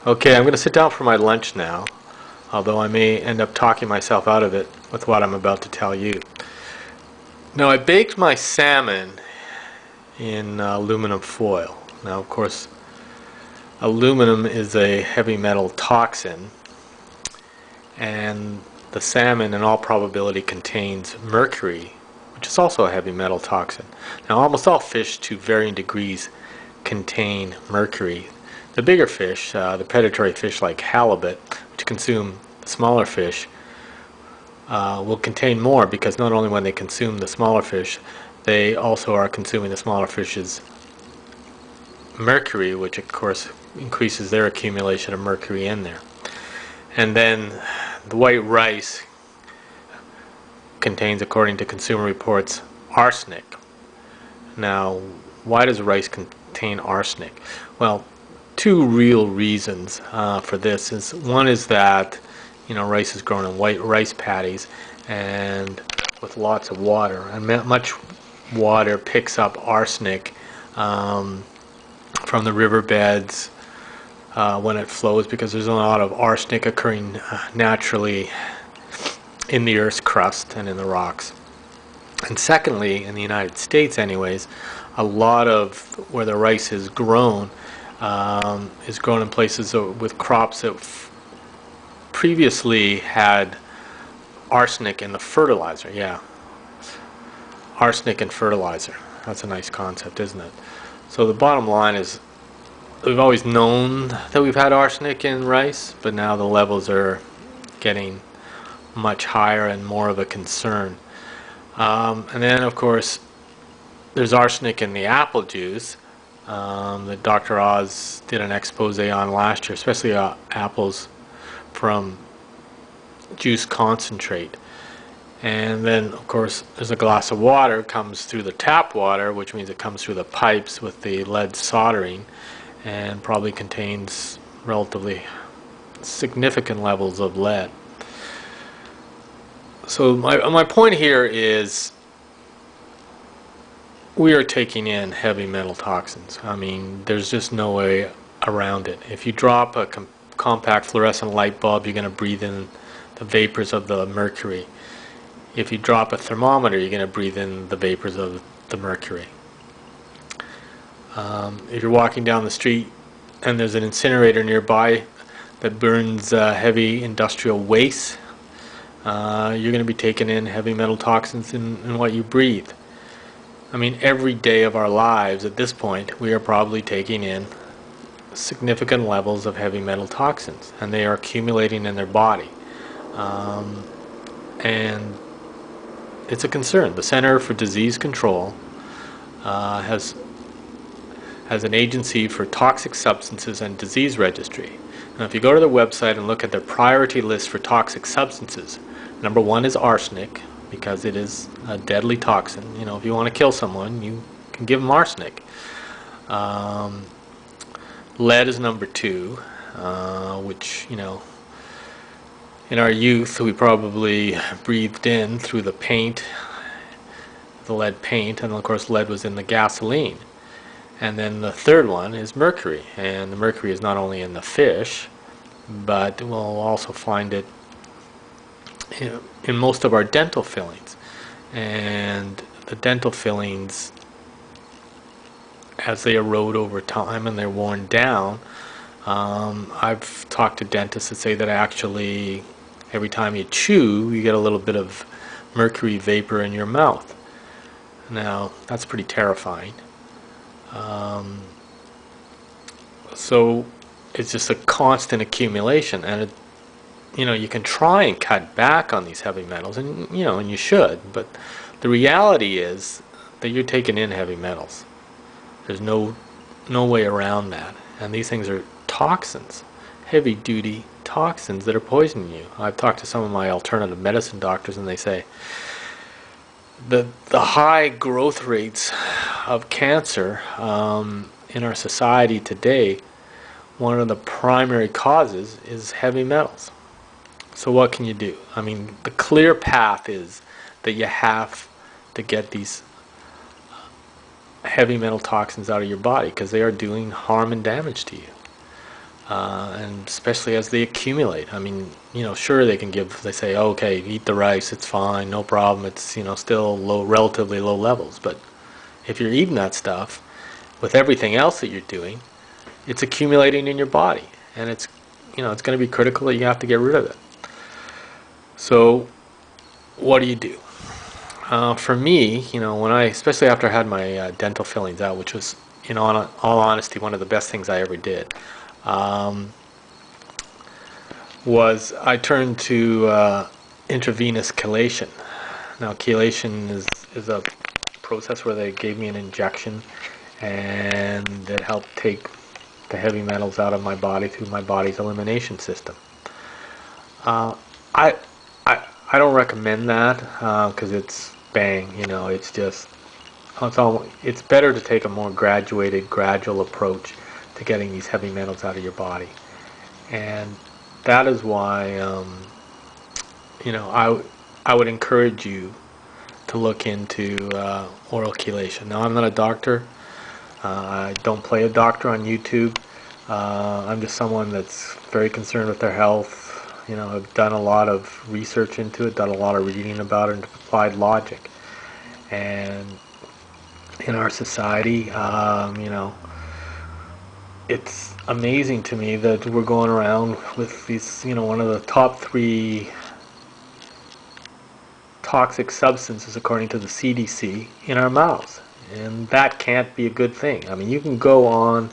Okay, I'm going to sit down for my lunch now, although I may end up talking myself out of it with what I'm about to tell you. Now, I baked my salmon in aluminum foil. Now, of course, aluminum is a heavy metal toxin, and the salmon, in all probability, contains mercury, which is also a heavy metal toxin. Now, almost all fish, to varying degrees, contain mercury. The bigger fish, the predatory fish like halibut, which consume the smaller fish, will contain more, because not only when they consume the smaller fish, they also are consuming the smaller fish's mercury, which of course increases their accumulation of mercury in there. And then the white rice contains, according to Consumer Reports, arsenic. Now, why does rice contain arsenic? Well, two real reasons for this is one is that rice is grown in white rice paddies and with lots of water, and much water picks up arsenic from the riverbeds when it flows, because there's a lot of arsenic occurring naturally in the Earth's crust and in the rocks. And secondly, in the United States anyways, a lot of where the rice is grown in places with crops that previously had arsenic in the fertilizer. Yeah, arsenic in fertilizer. That's a nice concept, isn't it? So the bottom line is, we've always known that we've had arsenic in rice, but now the levels are getting much higher and more of a concern. And then, of course, there's arsenic in the apple juice that Dr. Oz did an expose on last year, especially apples from juice concentrate. And then, of course, there's a glass of water comes through the tap water, which means it comes through the pipes with the lead soldering, and probably contains relatively significant levels of lead. So my point here is, we are taking in heavy metal toxins. I mean, there's just no way around it. If you drop a compact fluorescent light bulb, you're going to breathe in the vapors of the mercury. If you drop a thermometer, you're going to breathe in the vapors of the mercury. If you're walking down the street and there's an incinerator nearby that burns heavy industrial waste, you're going to be taking in heavy metal toxins in what you breathe. I mean, every day of our lives at this point, we are probably taking in significant levels of heavy metal toxins, and they are accumulating in their body. And it's a concern. The Center for Disease Control has an agency for toxic substances and disease registry. Now, if you go to their website and look at their priority list for toxic substances, number one is arsenic, because it is a deadly toxin. If you want to kill someone, you can give them arsenic. Lead is number two, which, in our youth, we probably breathed in through the paint, the lead paint, and of course lead was in the gasoline. And then the third one is mercury, and the mercury is not only in the fish, but we'll also find it in most of our dental fillings. And the dental fillings, as they erode over time and they're worn down, I've talked to dentists that say that actually every time you chew, you get a little bit of mercury vapor in your mouth. Now, that's pretty terrifying. So it's just a constant accumulation, and you can try and cut back on these heavy metals, and and you should, but the reality is that you're taking in heavy metals. There's no way around that, and these things are toxins, heavy duty toxins that are poisoning you. I've talked to some of my alternative medicine doctors, and they say the high growth rates of cancer in our society today, one of the primary causes is heavy metals. So what can you do? I mean, the clear path is that you have to get these heavy metal toxins out of your body, because they are doing harm and damage to you. and especially as they accumulate. I mean, sure they say, oh, okay, eat the rice, it's fine, no problem. It's still relatively low levels. But if you're eating that stuff with everything else that you're doing, it's accumulating in your body, and it's going to be critical that you have to get rid of it. So, what do you do? For me, especially after I had my dental fillings out, which was, in all honesty, one of the best things I ever did, was I turned to intravenous chelation. Now, chelation is a process where they gave me an injection, and it helped take the heavy metals out of my body through my body's elimination system. Uh, I, I don't recommend that because it's bang. It's just it's better to take a more gradual approach to getting these heavy metals out of your body, and that is why I would encourage you to look into oral chelation. Now, I'm not a doctor. I don't play a doctor on YouTube. I'm just someone that's very concerned with their health. I've done a lot of research into it, done a lot of reading about it, and applied logic. And in our society, it's amazing to me that we're going around with these, one of the top 3 toxic substances according to the CDC in our mouths. And that can't be a good thing. I mean, you can go on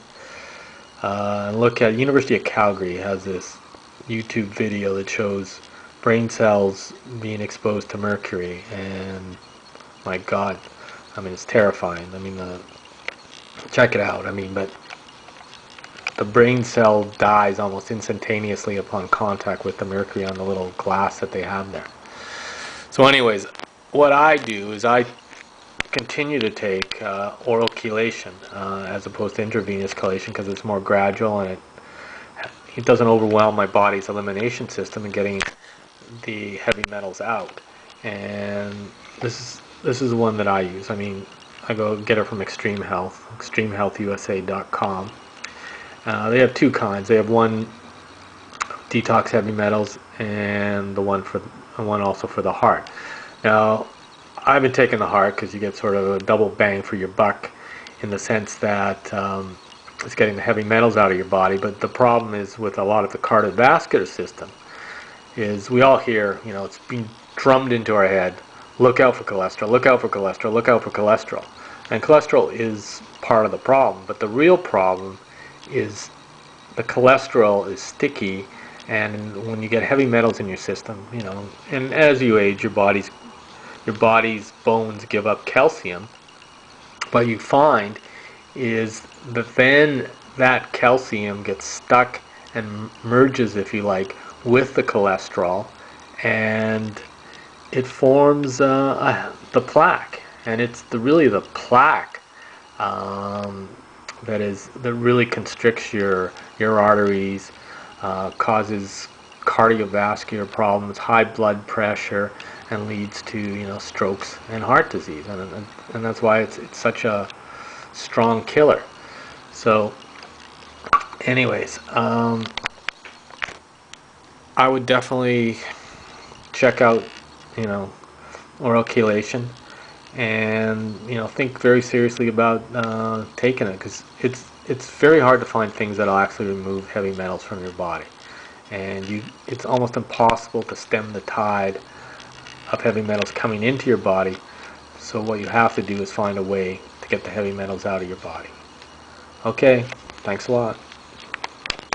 and look at University of Calgary has this YouTube video that shows brain cells being exposed to mercury, and my God, I mean, it's terrifying. I mean, check it out. I mean, but the brain cell dies almost instantaneously upon contact with the mercury on the little glass that they have there. So anyways, what I do is I continue to take oral chelation as opposed to intravenous chelation because it's more gradual, and it doesn't overwhelm my body's elimination system in getting the heavy metals out. And this is one that I use. I mean, I go get it from Extreme Health, extremehealthusa.com. They have 2 kinds. They have one detox heavy metals and one also for the heart. Now, I've been taking the heart because you get sort of a double bang for your buck in the sense that it's getting the heavy metals out of your body. But the problem is with a lot of the cardiovascular system is we all hear, it's being drummed into our head, look out for cholesterol, look out for cholesterol, look out for cholesterol. And cholesterol is part of the problem, but the real problem is the cholesterol is sticky, and when you get heavy metals in your system, and as you age, your body's bones give up calcium. What you find is that then that calcium gets stuck and merges, if you like, with the cholesterol, and it forms the plaque. And it's really the plaque that really constricts your arteries, causes cardiovascular problems, high blood pressure, and leads to strokes and heart disease, and that's why it's such a strong killer. So, anyways, I would definitely check out oral chelation, and think very seriously about taking it, because it's very hard to find things that'll actually remove heavy metals from your body, and it's almost impossible to stem the tide of heavy metals coming into your body. So what you have to do is find a way to get the heavy metals out of your body. Okay, thanks a lot.